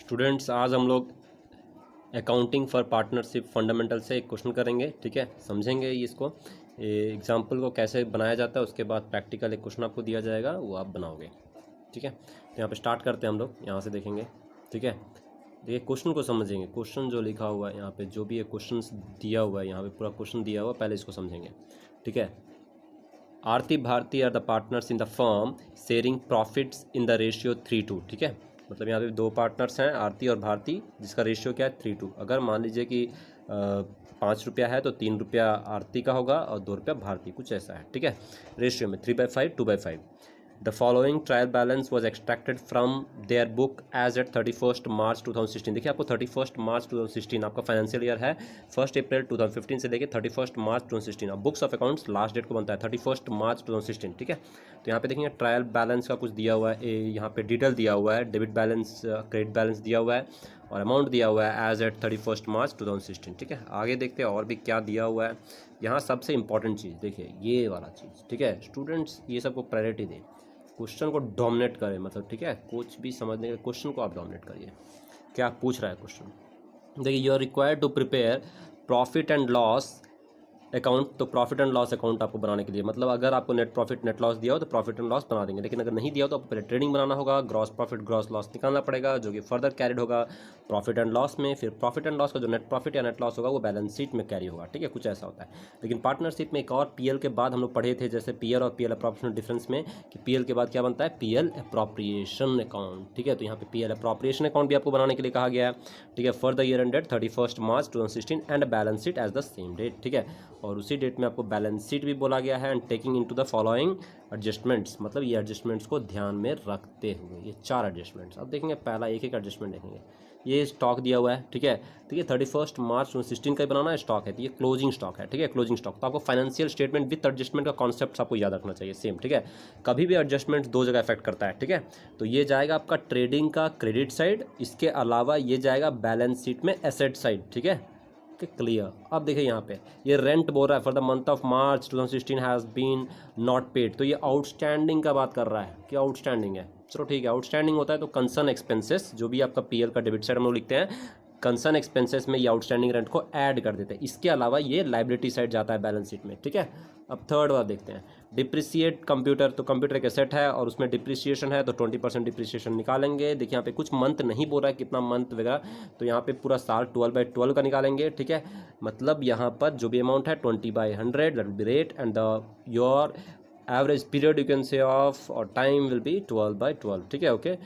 Students, आज हम लोग अकाउंटिंग फॉर पार्टनरशिप फंडामेंटल से एक क्वेश्चन करेंगे। ठीक है, समझेंगे इसको, एग्जाम्पल को कैसे बनाया जाता है। उसके बाद प्रैक्टिकल एक क्वेश्चन आपको दिया जाएगा, वो आप बनाओगे। ठीक है, तो यहाँ पे स्टार्ट करते हैं हम लोग, यहाँ से देखेंगे। ठीक है, देखिए क्वेश्चन को समझेंगे। क्वेश्चन जो लिखा हुआ है यहाँ पे, जो भी ये क्वेश्चन दिया हुआ है यहाँ पे, पूरा क्वेश्चन दिया हुआ है, पहले इसको समझेंगे। ठीक है, Aarti Bharti are the partners in the firm sharing profits in the ratio 3:2। ठीक है, मतलब यहाँ पे दो पार्टनर्स हैं, आरती और भारती, जिसका रेशियो क्या है 3:2। अगर मान लीजिए कि 5 रुपया है तो 3 रुपया आरती का होगा और 2 रुपया भारती, कुछ ऐसा है। ठीक है, रेशियो में 3/5 2/5। The following trial balance was extracted from their book as at 31 March 2016। देखिए आपको 31 मार्च 2016 आपका फाइनेंशियल ईयर है, 1 अप्रैल 2015 से लेके 31 मार्च 2016। अब books of accounts last date को बनता है 31 मार्च 2016। ठीक है, तो यहाँ पे देखेंगे ट्रायल बैलेंस का कुछ दिया हुआ है, यहाँ पे डिटेल दिया हुआ है, डेबिट बैलेंस क्रेडिट बैलेंस दिया हुआ है और अमाउंट दिया हुआ है एज एट 31 मार्च 2016। ठीक है, आगे देखते हैं और भी क्या दिया हुआ है। यहाँ सबसे इंपॉर्टेंट चीज़ देखिए, ये वाला चीज़। ठीक है स्टूडेंट्स, ये सबको प्रायोरिटी दें, क्वेश्चन को डोमिनेट करें। मतलब ठीक है, कुछ भी समझने के क्वेश्चन को आप डोमिनेट करिए, क्या पूछ रहा है क्वेश्चन। देखिए, you are required to prepare profit and loss account. तो प्रॉफिट एंड लॉस अकाउंट आपको बनाने के लिए, मतलब अगर आपको नेट प्रॉफिट नेट लॉस दिया हो तो प्रॉफिट एंड लॉस बना देंगे, लेकिन अगर नहीं दिया हो तो आपको पहले ट्रेडिंग बनाना होगा, ग्रॉस प्रॉफिट ग्रॉस लॉस निकालना पड़ेगा, जो कि फर्दर कैरिड होगा प्रॉफिट एंड लॉस में। फिर प्रॉफिट एंड लॉस का जो नेट प्रॉफिट या नेट लॉस होगा वो बैलेंस शीट में कैरी होगा। ठीक है, कुछ ऐसा होता है। लेकिन पार्टनरशिप में एक और पीएल के बाद हम लोग पढ़े थे, जैसे पीएल और पीएल अप्रोप्रिएशन डिफरेंस में, कि पीएल के बाद क्या बनता है, पीएल अप्रोप्रिएशन अकाउंट। ठीक है, तो यहाँ पे पीएल अप्रोप्रिएशन अकाउंट भी आपको बनाने के लिए कहा गया है। ठीक है, for the year ended 31 March 2016 and balance sheet as the same date. ठीक है, और उसी डेट में आपको बैलेंस शीट भी बोला गया है। And taking into the following adjustments, मतलब ये एडजस्टमेंट्स को ध्यान में रखते हुए, ये 4 एडजस्टमेंट्स अब देखेंगे। पहला एक एक एडजस्टमेंट देखेंगे। ये स्टॉक दिया हुआ है। ठीक है, तो ये 31 मार्च 2016 का ही बनाना है स्टॉक है, तो ये क्लोजिंग स्टॉक है। ठीक है, क्लोजिंग स्टॉक, तो आपको फाइनेंशियल स्टेटमेंट विद एडजस्टमेंट का कॉन्सेप्ट आपको याद रखना चाहिए सेम। ठीक है, कभी भी एडजस्टमेंट दो जगह इफेक्ट करता है। ठीक है, तो ये जाएगा आपका ट्रेडिंग का क्रेडिट साइड, इसके अलावा ये जाएगा बैलेंस शीट में एसेट साइड। ठीक है, क्लियर। अब देखिए यहाँ पे ये रेंट बोल रहा है, for the month of March 2016 has been not paid. तो ये आउटस्टैंडिंग का बात कर रहा है कि आउटस्टैंडिंग है। चलो ठीक है, आउटस्टैंडिंग होता है तो कंसर्न एक्सपेंसेस, जो भी आपका पीएल का डेबिट साइड हम लोग लिखते हैं, कंसर्न एक्सपेंसेस में ये आउटस्टैंडिंग रेंट को ऐड कर देते हैं। इसके अलावा ये लाइबिलिटी साइड जाता है बैलेंस शीट में। ठीक है, अब थर्ड बार देखते हैं, डिप्रिसिएट कंप्यूटर। तो कंप्यूटर एक एसेट है और उसमें डिप्रिसिएशन है, तो 20% डिप्रिसिएशन निकालेंगे। देखिए यहाँ पे कुछ मंथ नहीं बोल रहा है कितना मंथ वगैरह, तो यहाँ पे पूरा साल 12/12 का निकालेंगे। ठीक है, मतलब यहाँ पर जो भी अमाउंट है 20/100 that will be rate, and your average period you can say of और टाइम विल बी 12/12। ठीक है, ओके,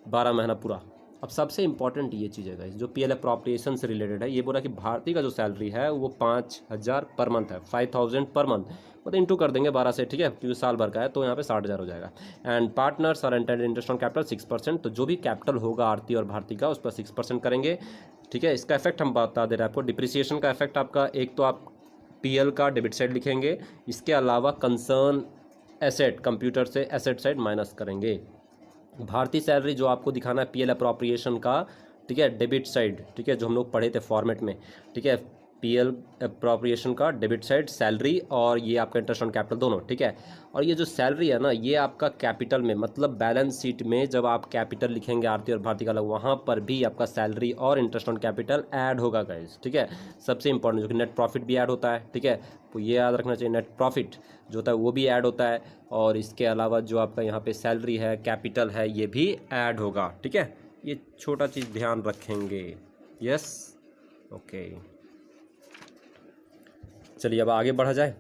12 महीना पूरा। अब सबसे इंपॉर्टेंट ये चीज़ है गाइस, जो पीएल अप्रोप्रिएशन से रिलेटेड है, ये बोला कि भारतीय का जो सैलरी है वो 5,000 पर मंथ है, 5,000 पर मंथ, मतलब इंटू कर देंगे 12 से। ठीक है, क्योंकि साल भर का है तो यहाँ पे 60,000 हो जाएगा। And partners are entitled interest on capital 6%। तो जो भी कैपिटल होगा आरती और भारती का, उस पर 6% करेंगे। ठीक है, इसका इफेक्ट हम बता दे रहे हैं आपको। डिप्रिसिएशन का इफेक्ट आपका, एक तो आप पीएल का डेबिट साइड लिखेंगे, इसके अलावा कंसर्न एसेट कंप्यूटर से एसेट साइड माइनस करेंगे। भारतीय सैलरी जो आपको दिखाना है पीएल अप्रोप्रिएशन का, ठीक है, डेबिट साइड। ठीक है, जो हम लोग पढ़े थे फॉर्मेट में। ठीक है, पीएल अप्रोप्रिएशन का डेबिट साइड सैलरी, और ये आपका इंटरेस्ट ऑन कैपिटल दोनों। ठीक है, और ये जो सैलरी है ना, ये आपका कैपिटल में, मतलब बैलेंस शीट में जब आप कैपिटल लिखेंगे आरती और भारती का अलग, वहाँ पर भी आपका सैलरी और इंटरेस्ट ऑन कैपिटल ऐड होगा गाइस। ठीक है, सबसे इंपॉर्टेंट जो कि नेट प्रॉफिट भी ऐड होता है। ठीक है, तो ये याद रखना चाहिए, नेट प्रॉफिट जो होता है वो भी ऐड होता है, और इसके अलावा जो आपका यहाँ पे सैलरी है, कैपिटल है, ये भी ऐड होगा। ठीक है, ये छोटा चीज़ ध्यान रखेंगे। यस, ओके, चलिए अब आगे बढ़ा जाए।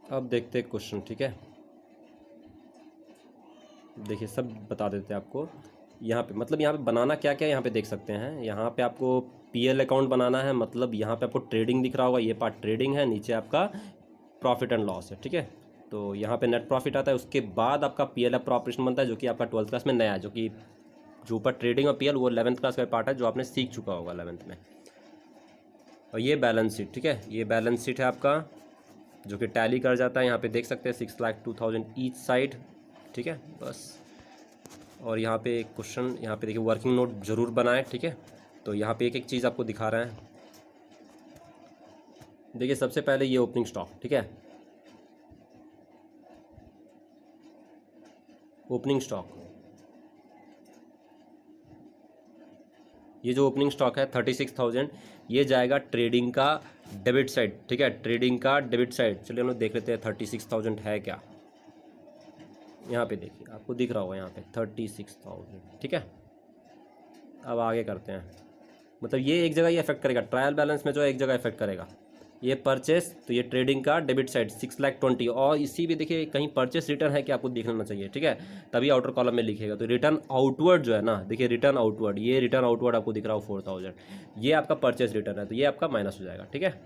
अब देखते हैं क्वेश्चन। ठीक है, देखिए सब बता देते हैं आपको यहाँ पे, मतलब यहाँ पे बनाना क्या क्या यहाँ पे देख सकते हैं। यहाँ पे आपको पीएल अकाउंट बनाना है, मतलब यहाँ पे आपको ट्रेडिंग दिख रहा होगा, ये पार्ट ट्रेडिंग है, नीचे आपका प्रॉफिट एंड लॉस है। ठीक है, तो यहाँ पे नेट प्रॉफिट आता है, उसके बाद आपका पीएल अप्रोप्रिएशन बनता है, जो कि आपका 12th क्लास में नया है, जो कि जो ऊपर ट्रेडिंग और पीएल वो 11th क्लास का पार्ट है, जो आपने सीख चुका होगा 11th में। और ये बैलेंस शीट। ठीक है, ये बैलेंस शीट है आपका, जो कि टैली कर जाता है। यहाँ पे देख सकते हैं 6,02,000 ईच साइड। ठीक है, बस। और यहाँ पे एक क्वेश्चन, यहाँ पे देखिए वर्किंग नोट जरूर बनाएं। ठीक है, तो यहाँ पे एक एक चीज़ आपको दिखा रहे हैं। देखिए सबसे पहले ये ओपनिंग स्टॉक, ठीक है, ओपनिंग स्टॉक, ये जो ओपनिंग स्टॉक है 36,000, ये जाएगा ट्रेडिंग का डेबिट साइड, ठीक है, ट्रेडिंग का डेबिट साइड। चलिए हम लोग देख लेते हैं 36,000 है क्या। यहाँ पे देखिए आपको दिख रहा होगा यहाँ पे 36,000, ठीक है। अब आगे करते हैं, मतलब ये एक जगह ये इफेक्ट करेगा, ट्रायल बैलेंस में जो है एक जगह इफेक्ट करेगा, ये परचेस, तो ये ट्रेडिंग का डेबिट साइड 6,20,000, और इसी भी देखिए कहीं परचेस रिटर्न है कि आपको देख लेना चाहिए, ठीक है, तभी आउटर कॉलम में लिखेगा। तो रिटर्न आउटवर्ड जो है ना, देखिए रिटर्न आउटवर्ड, ये रिटर्न आउटवर्ड आपको दिख रहा हो 4,000, ये आपका परचेस रिटर्न है, तो ये आपका माइनस हो जाएगा, ठीक है।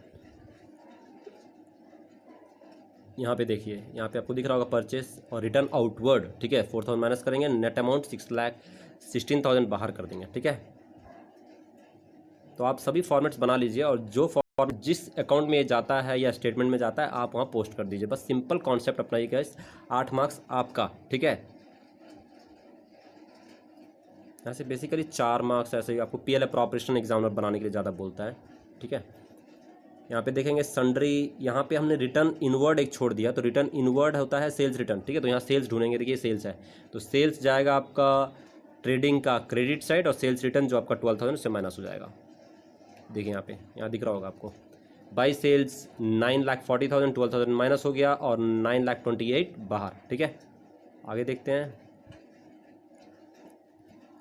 यहाँ पे देखिए, यहाँ पे आपको दिख रहा होगा परचेस और रिटर्न आउटवर्ड, ठीक है, 4,000 माइनस करेंगे, नेट अमाउंट 6,16,000 बाहर कर देंगे, ठीक है। तो आप सभी फॉर्मेट्स बना लीजिए, और जो फॉर्मेट जिस अकाउंट में जाता है या स्टेटमेंट में जाता है आप वहाँ पोस्ट कर दीजिए, बस सिंपल कॉन्सेप्ट अपनाइएगा, 8 मार्क्स आपका, ठीक है। ऐसे बेसिकली 4 मार्क्स ऐसे ही आपको पीएल अप्रोप्रिएशन एग्जामिनर बनाने के लिए ज़्यादा बोलता है, ठीक है। यहाँ पे देखेंगे सन्ड्री, यहाँ पे हमने रिटर्न इनवर्ड एक छोड़ दिया, तो रिटर्न इनवर्ड होता है सेल्स रिटर्न, ठीक है, तो यहाँ सेल्स ढूंढेंगे, देखिए सेल्स है, तो सेल्स जाएगा आपका ट्रेडिंग का क्रेडिट साइड, और सेल्स रिटर्न जो आपका 12,000 उससे माइनस हो जाएगा। देखिए यहाँ पे, यहाँ दिख रहा होगा आपको, बाई सेल्स 9,40,000, 12,000 माइनस हो गया, और 9,28,000 बाहर, ठीक है। आगे देखते हैं,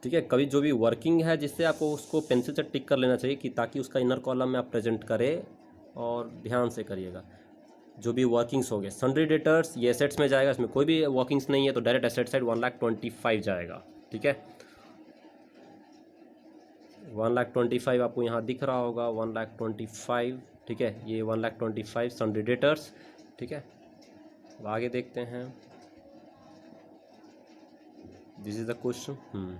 ठीक है, कभी जो भी वर्किंग है जिससे आपको उसको पेंसिल से टिक कर लेना चाहिए, कि ताकि उसका इनर कॉलम में आप प्रेजेंट करें, और ध्यान से करिएगा जो भी वर्किंग्स हो गए। सन्ड्री डेटर्स ये एसेट्स में जाएगा, इसमें कोई भी वर्किंग्स नहीं है, तो डायरेक्ट एसेट साइड 1,25,000 जाएगा, ठीक है। 1,25,000 आपको यहाँ दिख रहा होगा, 1,25,000, ठीक है, ये 1,25,000 सन्ड्री डेटर्स, ठीक है। अब आगे देखते हैं, दिस इज द क्वेश्चन।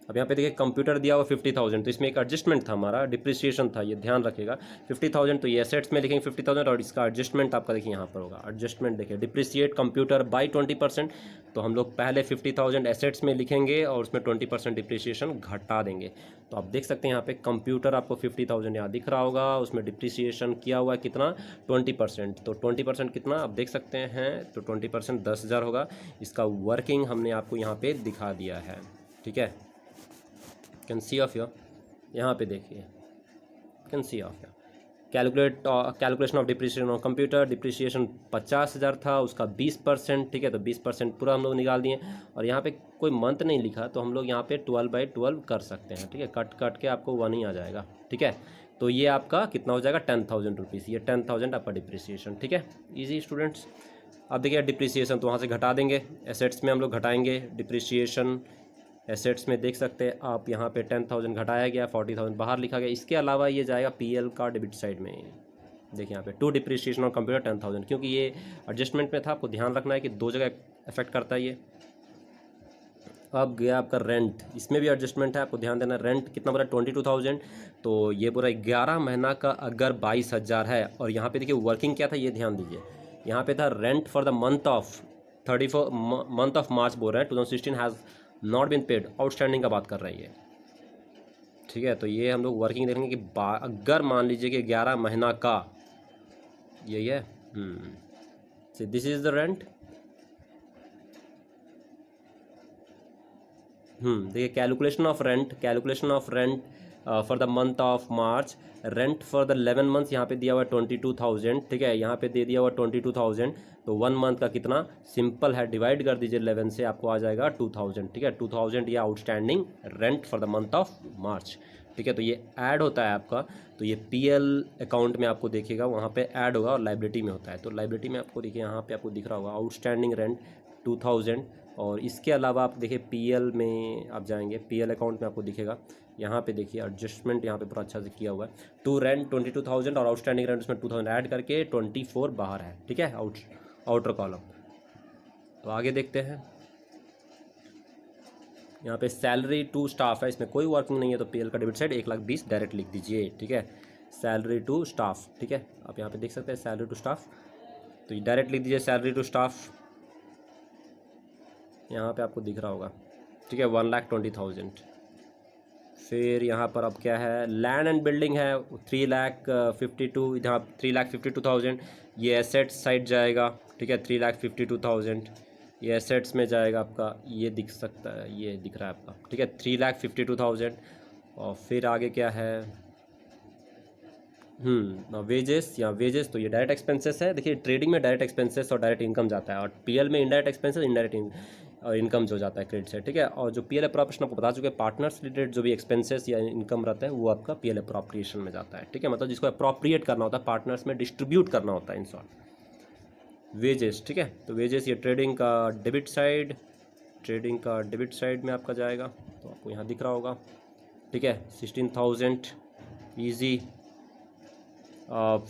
अब यहाँ पे देखिए कंप्यूटर दिया हुआ 50,000, तो इसमें एक एडजस्टमेंट था हमारा, डिप्रिसिएशन था, ये ध्यान रखिएगा। 50,000 तो ये एसेट्स में लिखेंगे 50,000, और इसका एडजस्टमेंट आपका देखिए यहाँ पर होगा, एडजस्टमेंट देखिए डिप्रिसिएट कंप्यूटर बाई 20%, तो हम लोग पहले 50,000 एसेट्स में लिखेंगे और उसमें 20% डिप्रिसिएशन घटा देंगे। तो आप देख सकते हैं यहाँ पे कंप्यूटर आपको 50,000 यहाँ दिख रहा होगा, उसमें डिप्रिसिएशन किया हुआ है कितना, 20%, तो 20% कितना आप देख सकते हैं, तो 20% 10,000 होगा। इसका वर्किंग हमने आपको यहाँ पे दिखा दिया है, ठीक है, कैन सी ऑफ योर, यहाँ पे देखिए can see of your calculation of depreciation of computer, depreciation 50,000 था, उसका 20%, ठीक है, तो 20% पूरा हम लोग निकाल दिए, और यहाँ पे कोई मंथ नहीं लिखा, तो हम लोग यहाँ पे 12/12 कर सकते हैं, ठीक है, कट कट के आपको 1 ही आ जाएगा, ठीक है। तो ये आपका कितना हो जाएगा, 10,000 रुपीज़, ये 10,000 आपका डिप्रिसिएशन, ठीक है, ईजी स्टूडेंट्स। अब देखिए डिप्रिसिएशन तो वहाँ से घटा देंगे, एसेट्स में हम लोग घटाएंगे डिप्रिसिएशन, एसेट्स में देख सकते हैं आप यहाँ पे 10,000 घटाया गया, 40,000 बाहर लिखा गया। इसके अलावा ये जाएगा पीएल का डेबिट साइड में, देखिए यहाँ पे टू डिप्रिसिएशन और कंप्यूटर 10,000, क्योंकि ये एडजस्टमेंट में था, आपको ध्यान रखना है कि 2 जगह इफेक्ट करता है ये। अब गया आपका रेंट, इसमें भी एडजस्टमेंट है, आपको ध्यान देना, रेंट कितना बोला 22,000, तो ये पूरा 11 महीना का अगर 22,000 है, और यहाँ पे देखिए वर्किंग क्या था ये ध्यान दीजिए, यहाँ पे था rent for the month of 34 month of March बोल रहे हैं 2016 has not been paid, outstanding का बात कर रही है, ठीक है। तो ये हम लोग वर्किंग देखेंगे कि अगर मान लीजिए कि 11 महीना का यही है, दिस इज द रेंट, देखिए calculation of rent for the month of March, rent for the 11 months यहाँ पे दिया हुआ है 22,000, ठीक है, यहाँ पे दे दिया हुआ 22,000, तो 1 मंथ का कितना, सिंपल है, डिवाइड कर दीजिए 11 से, आपको आ जाएगा 2,000, ठीक है, 2,000 ये outstanding rent for the month of मार्च, ठीक है। तो ये ऐड होता है आपका, तो ये पीएल अकाउंट में आपको देखिएगा वहाँ पे ऐड होगा, और लाइबिलिटी में होता है, तो लाइबिलिटी में आपको देखिए यहाँ पे आपको दिख रहा होगा आउटस्टैंडिंग रेंट 2,000, और इसके अलावा आप देखिए पीएल में आप जाएंगे, पीएल अकाउंट में आपको दिखेगा, यहाँ पे देखिए एडजस्टमेंट यहाँ पे पूरा अच्छा से किया हुआ है, टू रेंट 22,000 और आउटस्टैंडिंग रेंट उसमें 2,000 ऐड करके 24 बाहर है, ठीक है, आउटर कॉलम। तो आगे देखते हैं, यहाँ पे सैलरी टू स्टाफ है, इसमें कोई वर्किंग नहीं है, तो पीएल का डेबिट साइड 1,20,000 डायरेक्ट लिख दीजिए, ठीक है, सैलरी टू स्टाफ, ठीक है, आप यहाँ पे देख सकते हैं सैलरी टू स्टाफ, तो ये डायरेक्ट लिख दीजिए सैलरी टू स्टाफ, यहाँ पे आपको दिख रहा होगा, ठीक है, 1,20,000, फिर यहाँ पर अब क्या है, लैंड एंड बिल्डिंग है 3,52,000, यहाँ 3,52,000 ये एसेट्स साइड जाएगा, ठीक है। 3,52,000 ये एसेट्स में जाएगा आपका, ये दिख सकता है, ये दिख रहा है आपका, ठीक है 3,52,000। और फिर आगे क्या है, वेजेस या वेजेस, तो ये डायरेक्ट एक्सपेंसेस है। देखिए ट्रेडिंग में डायरेक्ट एक्सपेंसेस और डायरेक्ट इनकम जाता है, और पीएल में इनडायरेक्ट एक्सपेंसेस इनडायरेक्ट इनकम जो जाता है क्रेडिट से, ठीक है। और जो पीएल अप्रोप्रिएशन आपको बता चुके हैं, पार्टनर्स रिलेटेड जो भी एक्सपेंसेस या इनकम रहता है वो आपका पीएल अप्रोप्रिएशन में जाता है, ठीक है। मतलब जिसको अप्रोप्रिएट करना होता है, पार्टनर्स में डिस्ट्रीब्यूट करना होता है, इन शॉर्ट वेजेस, ठीक है। तो वेजेस ये ट्रेडिंग का डेबिट साइड, ट्रेडिंग का डेबिट साइड में आपका जाएगा, तो आपको यहाँ दिख रहा होगा, ठीक है 16,000 ईजी।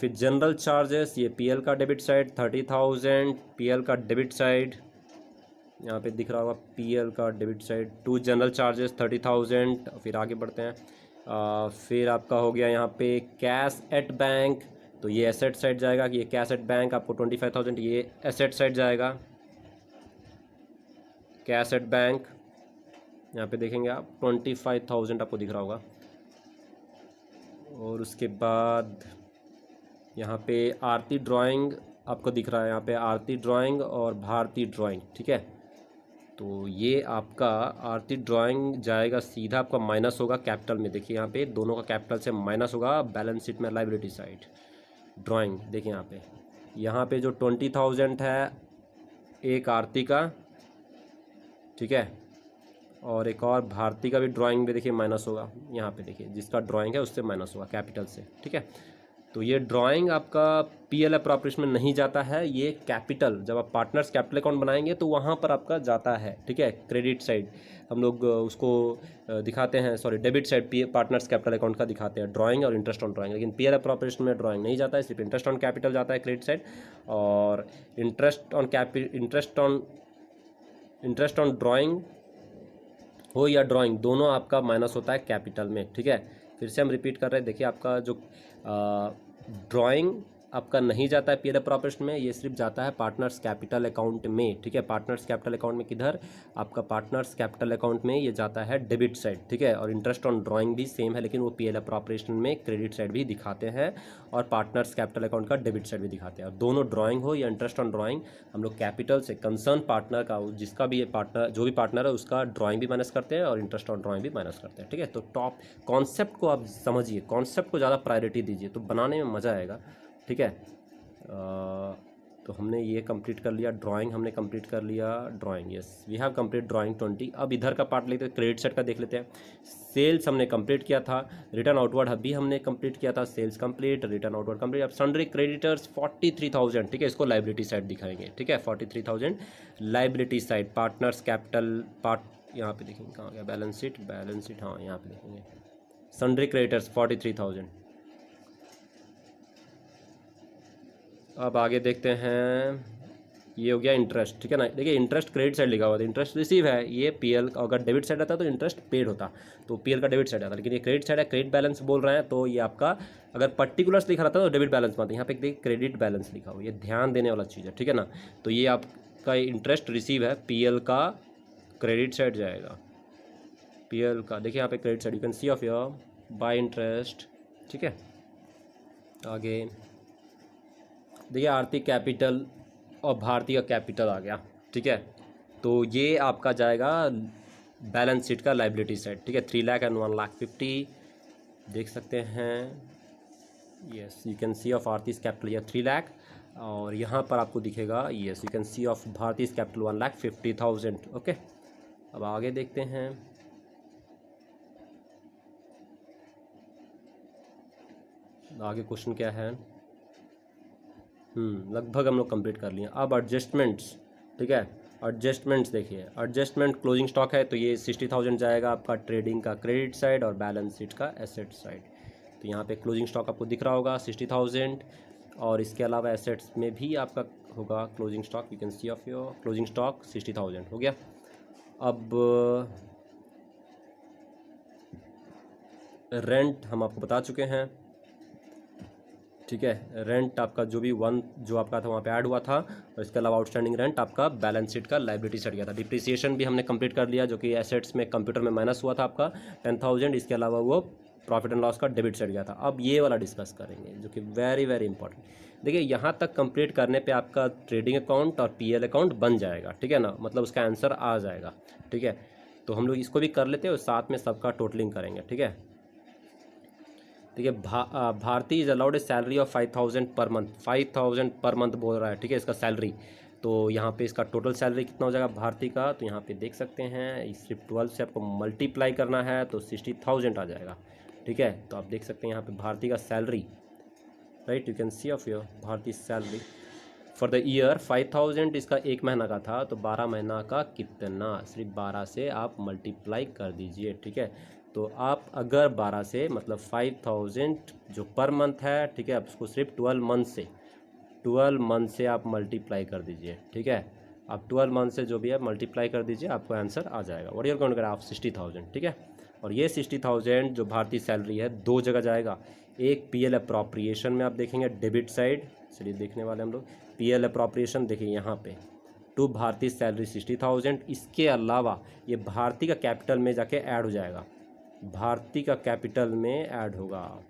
फिर जनरल चार्जेस ये पीएल का डेबिट साइड 30,000, पीएल का डेबिट साइड यहाँ पे दिख रहा होगा, पीएल का debit side to general charges 30,000। फिर आगे बढ़ते हैं, फिर आपका हो गया यहाँ पे कैश एट बैंक, तो ये एसेट साइड जाएगा कि ये कैश एट बैंक आपको 25,000, ये एसेट साइड जाएगा कैश एट बैंक, यहाँ पे देखेंगे आप 25,000 आपको दिख रहा होगा। और उसके बाद यहाँ पे आरती ड्राइंग आपको दिख रहा है, यहाँ पे आरती ड्राइंग और भारती ड्राइंग, ठीक है। तो ये आपका आरती ड्राइंग जाएगा सीधा, आपका माइनस होगा कैपिटल में, देखिए यहाँ पे दोनों का कैपिटल से माइनस होगा बैलेंस शीट में लायबिलिटी साइड। ड्राइंग देखिए यहाँ पे जो 20,000 है एक आरती का, ठीक है, और एक और भारती का भी ड्राइंग में देखिए माइनस होगा, यहाँ पे देखिए जिसका ड्राइंग है उससे माइनस होगा कैपिटल से, ठीक है। तो ये ड्राइंग आपका पीएल अप्रोप्रिएशन में नहीं जाता है, ये कैपिटल जब आप पार्टनर्स कैपिटल अकाउंट बनाएंगे तो वहाँ पर आपका जाता है, ठीक है। क्रेडिट साइड हम लोग उसको दिखाते हैं, sorry debit side partners capital account का दिखाते हैं ड्राइंग और इंटरेस्ट ऑन ड्राइंग, लेकिन पीएल अप्रोप्रिएशन में ड्राइंग नहीं जाता है, सिर्फ इंटरेस्ट ऑन कैपिटल जाता है क्रेडिट साइड, और इंटरेस्ट ऑन ड्राइंग हो या ड्राइंग दोनों आपका माइनस होता है कैपिटल में, ठीक है। फिर से हम रिपीट कर रहे हैं, देखिए आपका जो ड्राइंग आपका नहीं जाता है पीएल अप्रोप्रिएशन में, ये सिर्फ जाता है पार्टनर्स कैपिटल अकाउंट में, ठीक है। पार्टनर्स कैपिटल अकाउंट में किधर, आपका पार्टनर्स कैपिटल अकाउंट में ये जाता है डेबिट साइड, ठीक है। और इंटरेस्ट ऑन ड्राइंग भी सेम है, लेकिन वो पीएल अप्रोप्रिएशन में क्रेडिट साइड भी दिखाते हैं और पार्टनर्स कैपिटल अकाउंट का डेबिट साइड भी दिखाते हैं। और दोनों ड्राइंग हो या इंटरेस्ट ऑन ड्राइंग, हम लोग कैपिटल से कंसर्न पार्टनर का, जिसका भी पार्टनर जो भी पार्टनर है उसका ड्राइंग भी माइनस करते हैं और इंटरेस्ट ऑन ड्राइंग भी माइनस करते हैं, ठीक है। तो टॉप कॉन्सेप्ट को आप समझिए, कॉन्सेप्ट को ज़्यादा प्रायोरिटी दीजिए तो बनाने में मज़ा आएगा, ठीक है। तो हमने ये कंप्लीट कर लिया, ड्राइंग हमने कंप्लीट कर लिया, drawing yes we have complete drawing 20। अब इधर का पार्ट लेते हैं, क्रेडिट साइड का देख लेते हैं। सेल्स हमने कंप्लीट किया था, रिटर्न आउटवर्ड भी हमने कंप्लीट किया था, sales complete, return outward complete. अब सन्ड्री क्रेडिटर्स 43,000, ठीक है, इसको लाइबिलिटी साइड दिखाएंगे, ठीक है। 43,000 liability side, partners capital part, यहाँ पे देखेंगे कहाँ गया बैलेंस शीट, हाँ यहाँ पे देखेंगे सन्ड्री क्रेडिटर्स 43,000। अब आगे देखते हैं, ये हो गया इंटरेस्ट, ठीक है ना। देखिए इंटरेस्ट क्रेडिट साइड लिखा हुआ था, इंटरेस्ट रिसीव है, ये पीएल अगर डेबिट साइड आता तो इंटरेस्ट पेड होता, तो पीएल का डेबिट साइड आता, लेकिन ये क्रेडिट साइड है, क्रेडिट बैलेंस बोल रहे हैं, तो ये आपका अगर पर्टिकुलर्स लिखा रहता तो डेबिट बैलेंस में आता, यहाँ पे देखिए क्रेडिट बैलेंस लिखा हुआ, ये ध्यान देने वाला चीज़ है, ठीक है ना। तो ये आपका इंटरेस्ट रिसीव है, पीएल का क्रेडिट साइड जाएगा, पीएल का देखिए यहाँ पे credit side, you can see of your bye interest, ठीक है। आगे देखिए आरती कैपिटल और भारतीय कैपिटल आ गया, ठीक है। तो ये आपका जाएगा बैलेंस शीट का लाइबिलिटी साइड, ठीक है। 3 लाख एंड 1,50,000 देख सकते हैं, yes you can see of Aarti's capital या 3 लाख, और यहाँ पर आपको दिखेगा yes you can see of Bharti's capital 1,50,000, okay. अब आगे देखते हैं, आगे क्वेश्चन क्या है, लगभग हम लोग कंप्लीट कर लिए। अब एडजस्टमेंट्स, ठीक है, एडजस्टमेंट्स देखिए, एडजस्टमेंट क्लोजिंग स्टॉक है तो ये 60,000 जाएगा आपका ट्रेडिंग का क्रेडिट साइड और बैलेंस शीट का एसेट साइड। तो यहाँ पे क्लोजिंग स्टॉक आपको दिख रहा होगा 60,000, और इसके अलावा एसेट्स में भी आपका होगा closing stock, you can see of your closing stock 60,000 हो गया। अब रेंट हम आपको बता चुके हैं, ठीक है। रेंट आपका जो भी वन जो आपका था वहाँ पे ऐड हुआ था, और इसके अलावा आउटस्टैंडिंग रेंट आपका बैलेंस शीट का लाइबिलिटी से हट गया था। डिप्रिसिएशन भी हमने कंप्लीट कर लिया, जो कि एसेट्स में कंप्यूटर में माइनस हुआ था आपका 10,000, इसके अलावा वो प्रॉफिट एंड लॉस का डेबिट से हट गया था। अब ये वाला डिस्कस करेंगे जो कि वेरी वेरी इंपॉर्टेंट। देखिए यहाँ तक कंप्लीट करने पे आपका ट्रेडिंग अकाउंट और पीएल अकाउंट बन जाएगा, ठीक है ना, मतलब उसका आंसर आ जाएगा, ठीक है। तो हम लोग इसको भी कर लेते हैं और साथ में सबका टोटलिंग करेंगे, ठीक है। देखिए Bharti is allowed a salary of 5,000 per month, 5,000 per month बोल रहा है, ठीक है, इसका सैलरी। तो यहाँ पे इसका टोटल सैलरी कितना हो जाएगा भारती का, तो यहाँ पे देख सकते हैं सिर्फ 12 से आपको मल्टीप्लाई करना है तो 60,000 आ जाएगा, ठीक है। तो आप देख सकते हैं यहाँ पे भारती का salary, right, you can see of your Bharti salary for the year 5,000, इसका एक महीना का था, तो 12 महीना का कितना, सिर्फ 12 से आप मल्टीप्लाई कर दीजिए, ठीक है। तो आप अगर 12 से मतलब 5,000 जो पर मंथ है, ठीक है, आप उसको सिर्फ 12 मंथ से आप मल्टीप्लाई कर दीजिए, ठीक है। आप 12 मंथ से जो भी है मल्टीप्लाई कर दीजिए, आपको आंसर आ जाएगा। What you are going to get of 60,000, ठीक है। और ये 60,000 जो भारतीय सैलरी है दो जगह जाएगा, एक पीएल अप्रोप्रिएशन में आप देखेंगे डेबिट साइड, चलिए देखने वाले हम लोग पीएल अप्रोप्रिएशन, देखिए यहाँ पे टू भारतीय सैलरी 60,000, इसके अलावा ये भारती का कैपिटल में जाके ऐड हो जाएगा, भारती का कैपिटल में ऐड होगा,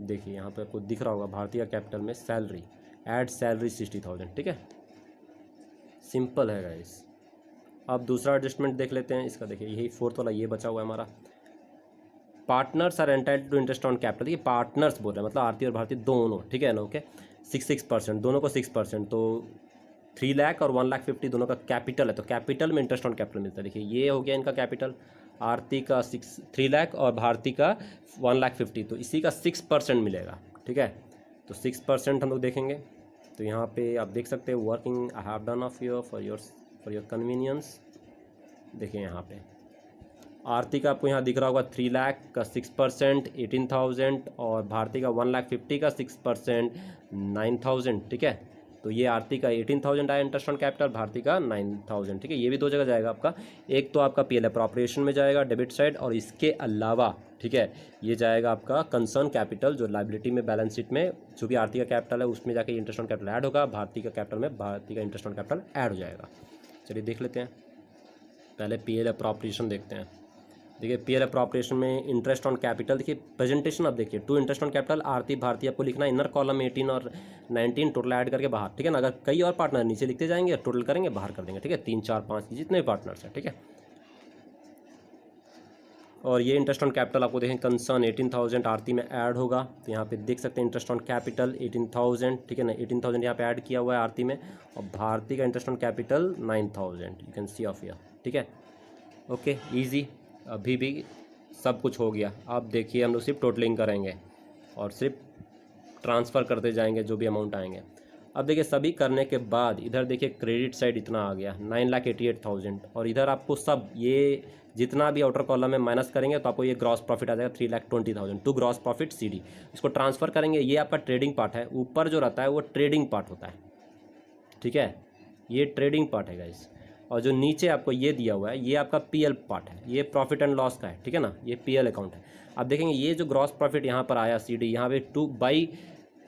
देखिए यहाँ पे आपको दिख रहा होगा भारती का कैपिटल में सैलरी, ऐड सैलरी 60,000, ठीक है, सिंपल है गाइस। अब दूसरा एडजस्टमेंट देख लेते हैं इसका, देखिए यही फोर्थ वाला ये बचा हुआ है हमारा, partners are entitled to interest on capital, ये पार्टनर्स बोल रहे हैं मतलब आरती और भारती दोनों, ठीक है ना, ओके 6% दोनों को 6%, तो 3 लाख और 1,50,000 दोनों का कैपिटल है, तो कैपिटल में इंटरेस्ट ऑन कैपिटल मिलता है। देखिए ये हो गया इनका कैपिटल, आरती का 3 लाख और भारती का 1,50,000, तो इसी का 6% मिलेगा, ठीक है। तो 6% हम लोग देखेंगे, तो यहाँ पे आप देख सकते हैं working I have done of your for your convenience. देखिए यहाँ पे आरती का आपको यहाँ दिख रहा होगा 3 लाख का 6% 18,000, और भारती का 1,50,000 का 6% 9,000, ठीक है। तो ये आरती का 18,000 आया इंटरेस्ट ऑन कैपिटल, भारती का 9,000, ठीक है। ये भी दो जगह जाएगा आपका, एक तो आपका पीएल अप्रोप्रिएशन में जाएगा डेबिट साइड, और इसके अलावा, ठीक है, ये जाएगा आपका कंसर्न कैपिटल जो लाइबिलिटी में बैलेंस शीट में जो भी आरती का कैपिटल है उसमें जाके इंटरेस्ट ऑन कैपिटल ऐड होगा, भारती का कैपिटल में भारती का इंटरेस्ट ऑन कैपिटल ऐड हो जाएगा। चलिए देख लेते हैं, पहले पीएल अप्रोप्रिएशन देखते हैं। देखिए पीएल अप्रोप्रिएशन में इंटरेस्ट ऑन कैपिटल, देखिए प्रेजेंटेशन आप देखिए टू इंटरेस्ट ऑन कैपिटल आरती भारती आपको लिखना है, इनर कॉलम 18 और 19 टोटल ऐड करके बाहर, ठीक है ना। अगर कई और पार्टनर नीचे लिखते जाएंगे टोटल करेंगे बाहर कर देंगे, ठीक है, 3 4 5 जितने भी पार्टनर्स हैं, ठीक है। और ये इंटरेस्ट ऑन कैपिटल आपको देखें कंसर्न 18,000 आरती में ऐड होगा, तो यहाँ पे देख सकते हैं इंटरेस्ट ऑन कैपिटल 18,000, ठीक है ना, 18,000 यहाँ पे ऐड किया हुआ है आरती में, और भारती का interest on capital 9,000, you can see of here, ठीक है, ओके ईजी। अभी भी सब कुछ हो गया, अब देखिए हम लोग सिर्फ टोटलिंग करेंगे और सिर्फ ट्रांसफ़र करते जाएंगे जो भी अमाउंट आएंगे। अब देखिए सभी करने के बाद इधर देखिए क्रेडिट साइड इतना आ गया 9,88,000, और इधर आपको सब ये जितना भी आउटर कॉलम में माइनस करेंगे तो आपको ये ग्रॉस प्रॉफिट आ जाएगा 3,20,000 टू ग्रॉस प्रॉफिट सीडी। इसको ट्रांसफ़र करेंगे, ये आपका ट्रेडिंग पार्ट है, ऊपर जो रहता है वो ट्रेडिंग पार्ट होता है, ठीक है, ये ट्रेडिंग पार्ट है गाइस। और जो नीचे आपको ये दिया हुआ है ये आपका पीएल पार्ट है, ये प्रॉफिट एंड लॉस का है, ठीक है ना, ये पीएल अकाउंट है। आप देखेंगे ये जो ग्रॉस प्रॉफिट यहाँ पर आया सीडी, यहाँ पे 2 बाई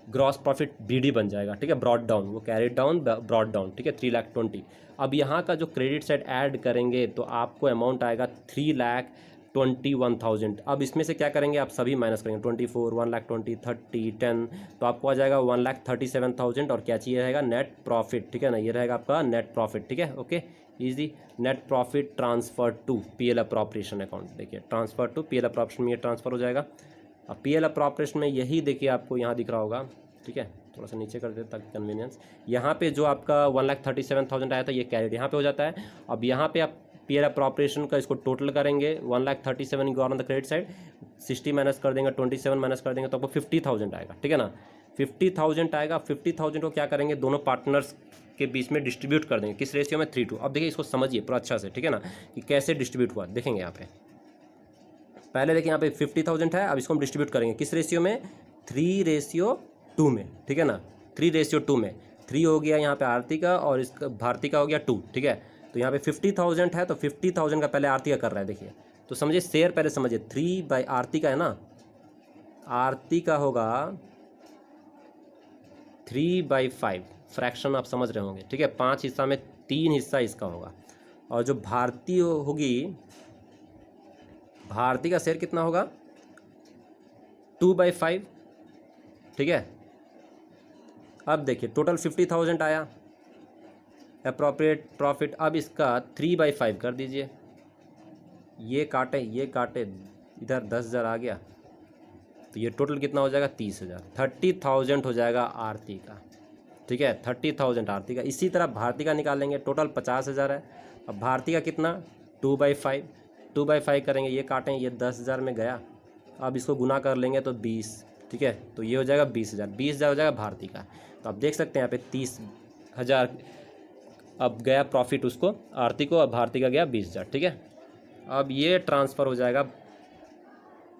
ग्रॉस प्रॉफिट बीडी बन जाएगा, ठीक है, ब्रॉड डाउन, वो कैरी डाउन ब्रॉड डाउन, ठीक है, 3,20,000। अब यहाँ का जो क्रेडिट साइड ऐड करेंगे तो आपको अमाउंट आएगा 3,21,000। अब इसमें से क्या करेंगे आप सभी माइनस करेंगे 24, 1,20,000, 30, 10, तो आपको आ जाएगा 1,37,000, और क्या चाहिए रहेगा नेट प्रॉफिट, ठीक है ना, ये रहेगा आपका नेट प्रॉफिट, ठीक है, okay easy. Net profit transfer to PL appropriation account, देखिए ट्रांसफर टू पीएल अप्रोप्रिएशन में ये ट्रांसफर हो जाएगा। अब पीएल अप्रोप्रिएशन में यही देखिए आपको यहाँ दिख रहा होगा, ठीक है, थोड़ा सा नीचे कर देते ताकि कन्वीनियंस, यहाँ पे जो आपका 1,37,000 आया था ये कैरिड यहाँ पे हो जाता है। अब यहाँ पे आप पीएल अप्रोप्रिएशन का इसको टोटल करेंगे 1,37,000 go on the credit side, 60 minus कर देंगे 27 माइनस कर देंगे तो आपको 50,000 आएगा, ठीक है ना, 50,000 आएगा। 50,000 को क्या करेंगे दोनों पार्टनर्स के बीच में डिस्ट्रीब्यूट कर देंगे, किस रेशियो में 3:2। अब देखिए इसको समझिए पूरा अच्छा से, ठीक है ना, कि कैसे डिस्ट्रीब्यूट हुआ देखेंगे यहाँ पे। पहले देखिए यहाँ पे 50,000 है, अब इसको हम डिस्ट्रीब्यूट करेंगे किस रेशियो में, 3:2 में, ठीक है ना, 3:2 में 3 हो गया यहाँ पे आरती का और इसका भारती का हो गया 2, ठीक है। तो यहाँ पे 50,000 है तो 50,000 का पहले आरती का कर रहा है, देखिए तो समझिए शेयर पहले समझिए 3 बाई आरती का है ना, आरती का होगा 3/5 फ्रैक्शन आप समझ रहे होंगे, ठीक है। 5 हिस्सा में 3 हिस्सा इसका होगा। और जो भारतीय होगी, भारतीय का शेयर कितना होगा? 2/5, ठीक है। अब देखिए टोटल 50,000 आया अप्रोप्रिएट प्रॉफिट। अब इसका 3/5 कर दीजिए, ये काटे इधर 10,000 आ गया, तो ये टोटल कितना हो जाएगा? 30,000। 30,000 हो जाएगा आरती का, ठीक है। 30,000 आरती का। इसी तरह भारती का निकालेंगे, टोटल 50,000 है। अब भारती का कितना? 2/5 करेंगे, ये काटें, ये 10,000 में गया। अब इसको गुना कर लेंगे तो 20, ठीक है। तो ये हो जाएगा 20,000 हो जाएगा भारती का। तो आप देख सकते हैं यहाँ पे 30,000 अब गया प्रॉफिट उसको, आरती को, और भारती का गया 20,000, ठीक है। अब ये ट्रांसफ़र हो जाएगा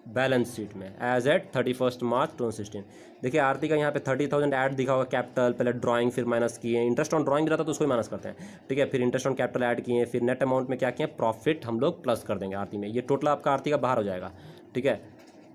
बैलेंस शीट में एज एट 31 मार्च 2016। देखिए आरती का यहाँ पे 30,000 ऐड दिखा होगा, कैपिटल, पहले ड्राइंग, फिर माइनस किए, इंटरेस्ट ऑन ड्राइंग रहता तो उसको ही माइनस करते हैं, ठीक है। फिर इंटरेस्ट ऑन कैपिटल ऐड किए, फिर नेट अमाउंट में क्या किए? प्रॉफिट हम लोग प्लस कर देंगे आरती में। ये टोटल आपका आरती का बाहर हो जाएगा, ठीक है।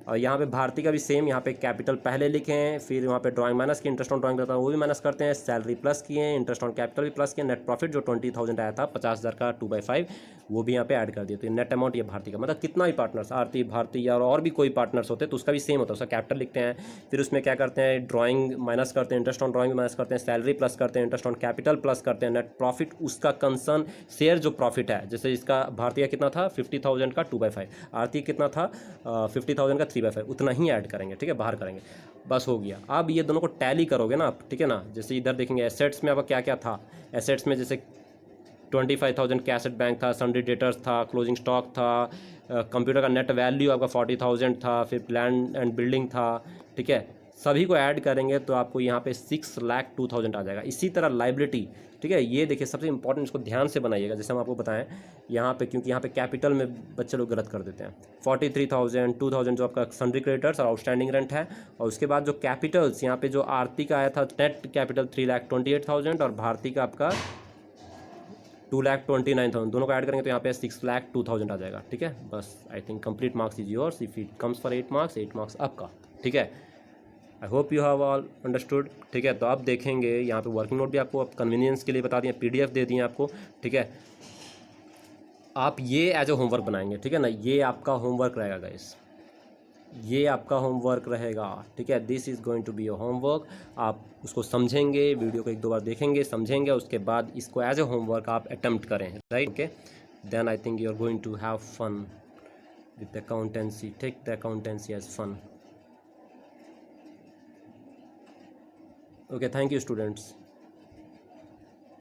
और यहाँ पे भारती का भी सेम, यहाँ पे कैपिटल पहले लिखे हैं, फिर वहाँ पे ड्राइंग माइनस किए, इंटरेस्ट ऑन ड्राइंग रहता है वो भी माइनस करते हैं, सैलरी प्लस किए, इंटरेस्ट ऑन कैपिटल भी प्लस किए, नेट प्रॉफिट जो 20,000 आया था 50,000 का 2/5 वो भी यहाँ पे ऐड कर दिए। तो नेट अमाउंट ये भारती का, मतलब कितना भी पार्टनर्स, आरती, भारती और भी कोई पार्टनर्स होते हैं तो उसका भी सेम होता है। उसका कैपिटल लिखते हैं, फिर उसमें क्या करते हैं? ड्राइंग माइनस करते हैं, इंटरेस्ट ऑन ड्राइंग माइनस करते हैं, सैलरी प्लस करते हैं, इंटरेस्ट ऑन कैपिटल प्लस करते हैं, नेट प्रॉफिट उसका कंसर्न शेयर जो प्रॉफिट है, जैसे इसका भारती का कितना था? 50,000 का 2/5, आरती कितना था? 50,000 का 3/5, उतना ही ऐड करेंगे, ठीक है, बाहर करेंगे, बस हो गया। अब ये दोनों को टैली करोगे ना आप, ठीक है ना। जैसे इधर देखेंगे एसेट्स में अब क्या क्या था, एसेट्स में जैसे 25,000 कैश एट बैंक था, सन्ड्री डेटर्स था, क्लोजिंग स्टॉक था, कंप्यूटर का नेट वैल्यू आपका 40,000 था, फिर लैंड एंड बिल्डिंग था, ठीक है। सभी को ऐड करेंगे तो आपको यहाँ पे 6,02,000 आ जाएगा। इसी तरह लाइबिलिटी, ठीक है। ये देखिए सबसे इंपॉर्टेंट, इसको ध्यान से बनाइएगा, जैसे हम आपको बताएं यहाँ पे, क्योंकि यहाँ पे कैपिटल में बच्चे लोग गलत कर देते हैं। 43,000, 2,000 जो आपका सन्ड्री क्रेडिटर्स और आउटस्टैंडिंग रेंट है, और उसके बाद जो कैपिटल्स यहाँ पे जो आरती का आया था नेट कैपिटल 3,28,000 और भारती का आपका 2,29,000, दोनों को ऐड करेंगे तो यहाँ पे 6,02,000 आ जाएगा, ठीक है। बस I think complete marks is yours. If it comes for 8 marks आपका, ठीक है। I hope you have all understood, ठीक है। तो आप देखेंगे यहाँ पे वर्किंग नोट भी आपको आप कन्वीनियंस के लिए बता दिए, PDF दे दिए आपको, ठीक है। आप ये एज ए होमवर्क बनाएंगे, ठीक है ना। ये आपका होमवर्क रहेगा गाइस, ये आपका होमवर्क रहेगा, ठीक है। This is going to be your homework. आप उसको समझेंगे, वीडियो को 1-2 बार देखेंगे, समझेंगे, उसके बाद इसको एज ए होमवर्क आप अटेम्प्ट करें, right, okay. Then I think you are going to have fun with accountancy, take the accountancy as fun. Okay, thank you students.